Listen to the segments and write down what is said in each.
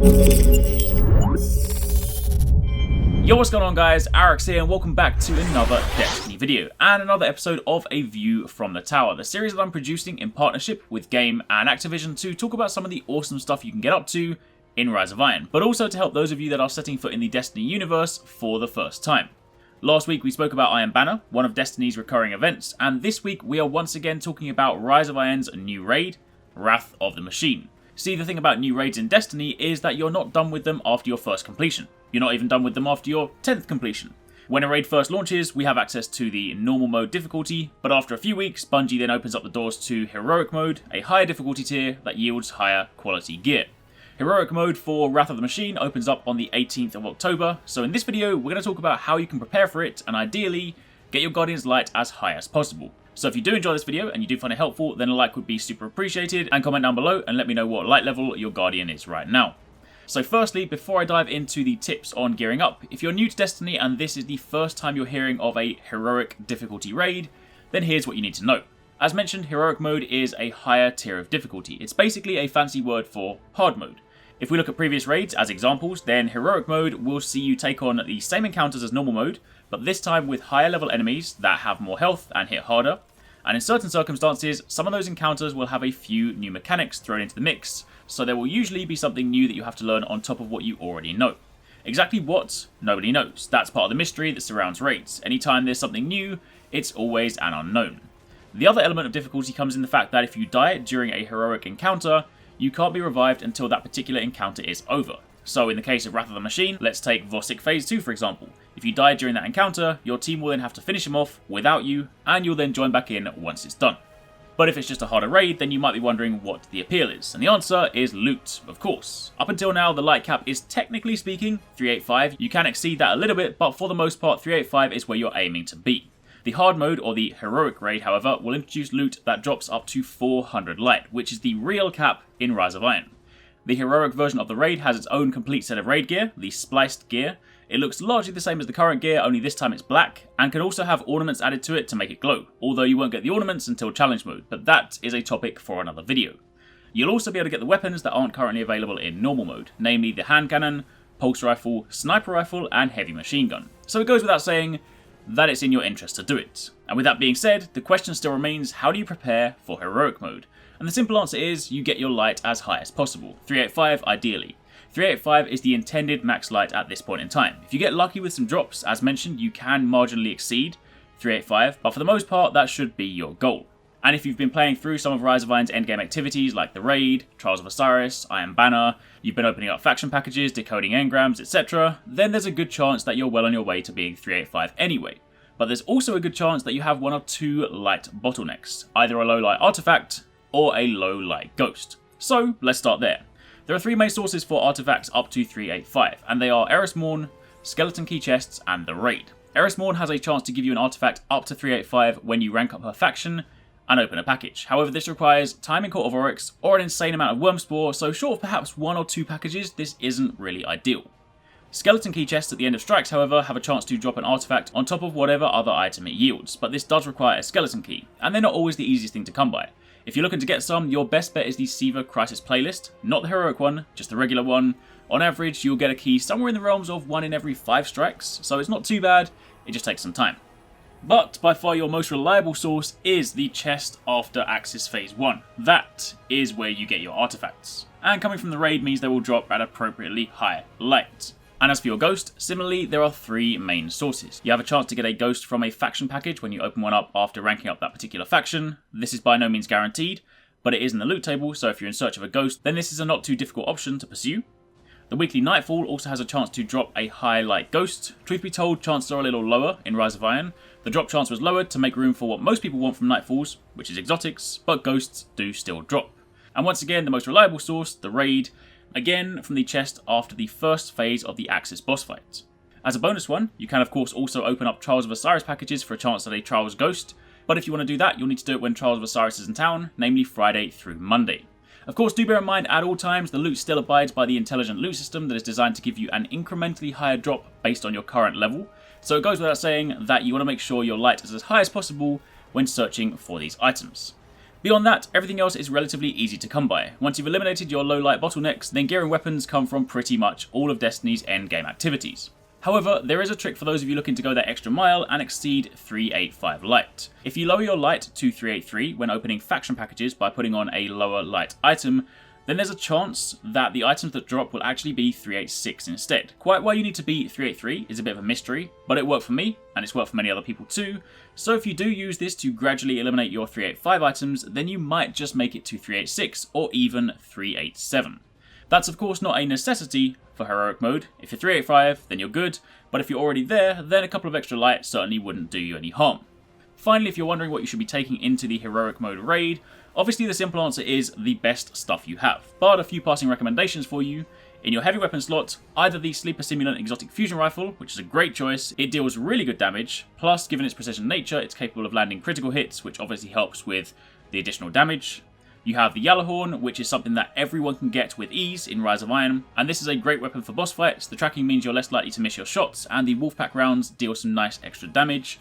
Yo, what's going on guys, Arekkz here and welcome back to another Destiny video and another episode of A View from the Tower, the series that I'm producing in partnership with Game and Activision to talk about some of the awesome stuff you can get up to in Rise of Iron, but also to help those of you that are setting foot in the Destiny universe for the first time. Last week we spoke about Iron Banner, one of Destiny's recurring events, and this week we are once again talking about Rise of Iron's new raid, Wrath of the Machine. See, the thing about new raids in Destiny is that you're not done with them after your first completion. You're not even done with them after your 10th completion. When a raid first launches, we have access to the normal mode difficulty, but after a few weeks, Bungie then opens up the doors to heroic mode, a higher difficulty tier that yields higher quality gear. Heroic mode for Wrath of the Machine opens up on the 18th of October, so in this video, we're going to talk about how you can prepare for it and ideally, get your Guardian's Light as high as possible. So if you do enjoy this video and you do find it helpful, then a like would be super appreciated, and comment down below and let me know what light level your Guardian is right now. So firstly, before I dive into the tips on gearing up, if you're new to Destiny and this is the first time you're hearing of a heroic difficulty raid, then here's what you need to know. As mentioned, heroic mode is a higher tier of difficulty. It's basically a fancy word for hard mode. If we look at previous raids as examples, then heroic mode will see you take on the same encounters as normal mode, but this time with higher level enemies that have more health and hit harder. And in certain circumstances, some of those encounters will have a few new mechanics thrown into the mix, so there will usually be something new that you have to learn on top of what you already know. Exactly what? Nobody knows. That's part of the mystery that surrounds raids. Anytime there's something new, it's always an unknown. The other element of difficulty comes in the fact that if you die during a heroic encounter, you can't be revived until that particular encounter is over. So in the case of Wrath of the Machine, let's take Vosik Phase 2 for example. If you die during that encounter, your team will then have to finish him off without you, and you'll then join back in once it's done. But if it's just a harder raid, then you might be wondering what the appeal is, and the answer is loot, of course. Up until now, the light cap is technically speaking 385. You can exceed that a little bit, but for the most part, 385 is where you're aiming to be. The hard mode, or the heroic raid, however, will introduce loot that drops up to 400 light, which is the real cap in Rise of Iron. The heroic version of the raid has its own complete set of raid gear, the spliced gear. It looks largely the same as the current gear, only this time it's black, and can also have ornaments added to it to make it glow, although you won't get the ornaments until challenge mode, but that is a topic for another video. You'll also be able to get the weapons that aren't currently available in normal mode, namely the hand cannon, pulse rifle, sniper rifle, and heavy machine gun. So it goes without saying that it's in your interest to do it. And with that being said, the question still remains, how do you prepare for heroic mode? And the simple answer is, you get your light as high as possible, 385 ideally. 385 is the intended max light at this point in time. If you get lucky with some drops, as mentioned, you can marginally exceed 385, but for the most part, that should be your goal. And if you've been playing through some of Rise of Iron's endgame activities like the Raid, Trials of Osiris, Iron Banner, you've been opening up faction packages, decoding engrams, etc., then there's a good chance that you're well on your way to being 385 anyway. But there's also a good chance that you have one or two light bottlenecks, either a low light artifact or a low light ghost. So let's start there. There are three main sources for artifacts up to 385, and they are Eris Morn, Skeleton Key Chests, and the Raid. Eris Morn has a chance to give you an artifact up to 385 when you rank up her faction and open a package. However, this requires time in Court of Arekkz or an insane amount of Worm Spore, so short of perhaps one or two packages, this isn't really ideal. Skeleton Key Chests at the end of strikes, however, have a chance to drop an artifact on top of whatever other item it yields, but this does require a skeleton key, and they're not always the easiest thing to come by. If you're looking to get some, your best bet is the Siva Crisis playlist, not the heroic one, just the regular one. On average, you'll get a key somewhere in the realms of 1 in every 5 strikes, so it's not too bad, it just takes some time. But by far your most reliable source is the chest after Axis Phase 1. That is where you get your artifacts. And coming from the raid means they will drop at appropriately high light. And as for your ghost, similarly, there are three main sources. You have a chance to get a ghost from a faction package when you open one up after ranking up that particular faction. This is by no means guaranteed, but it is in the loot table, so if you're in search of a ghost, then this is a not too difficult option to pursue. The weekly Nightfall also has a chance to drop a high light ghost. Truth be told, chances are a little lower in Rise of Iron. The drop chance was lowered to make room for what most people want from Nightfalls, which is exotics, but ghosts do still drop. And once again, the most reliable source, the Raid, again from the chest after the first phase of the Axis boss fight. As a bonus one, you can of course also open up Trials of Osiris packages for a chance at a Trials Ghost, but if you want to do that, you'll need to do it when Trials of Osiris is in town, namely Friday through Monday. Of course, do bear in mind at all times, the loot still abides by the intelligent loot system that is designed to give you an incrementally higher drop based on your current level, so it goes without saying that you want to make sure your light is as high as possible when searching for these items. Beyond that, everything else is relatively easy to come by. Once you've eliminated your low light bottlenecks, then gear and weapons come from pretty much all of Destiny's endgame activities. However, there is a trick for those of you looking to go that extra mile and exceed 385 light. If you lower your light to 383 when opening faction packages by putting on a lower light item, then there's a chance that the items that drop will actually be 386 instead. Quite why you need to be 383 is a bit of a mystery, but it worked for me, and it's worked for many other people too, so if you do use this to gradually eliminate your 385 items, then you might just make it to 386 or even 387. That's of course not a necessity for heroic mode. If you're 385, then you're good, but if you're already there, then a couple of extra light certainly wouldn't do you any harm. Finally, if you're wondering what you should be taking into the heroic mode raid, obviously the simple answer is the best stuff you have, but a few passing recommendations for you. In your heavy weapon slot, either the Sleeper Simulant Exotic Fusion Rifle, which is a great choice, it deals really good damage, plus given its precision nature, it's capable of landing critical hits, which obviously helps with the additional damage. You have the Yellowhorn, which is something that everyone can get with ease in Rise of Iron, and this is a great weapon for boss fights. The tracking means you're less likely to miss your shots, and the Wolfpack rounds deal some nice extra damage.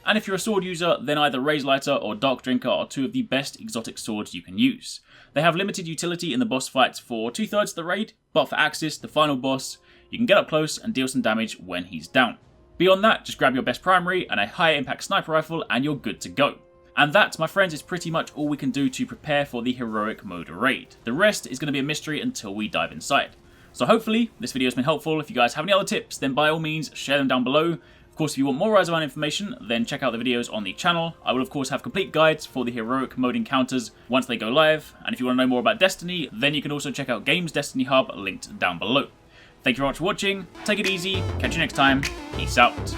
And if you're a sword user, then either Raise Lighter or Dark Drinker are two of the best exotic swords you can use. They have limited utility in the boss fights for 2/3 of the raid, but for Axis, the final boss, you can get up close and deal some damage when he's down. Beyond that, just grab your best primary and a high impact sniper rifle and you're good to go. And that, my friends, is pretty much all we can do to prepare for the heroic mode raid. The rest is going to be a mystery until we dive inside. So hopefully this video has been helpful. If you guys have any other tips, then by all means share them down below. Of course, if you want more Rise of Iron information, then check out the videos on the channel. I will of course have complete guides for the heroic mode encounters once they go live. And if you want to know more about Destiny, then you can also check out Games Destiny Hub linked down below. Thank you very much for watching, take it easy, catch you next time, peace out.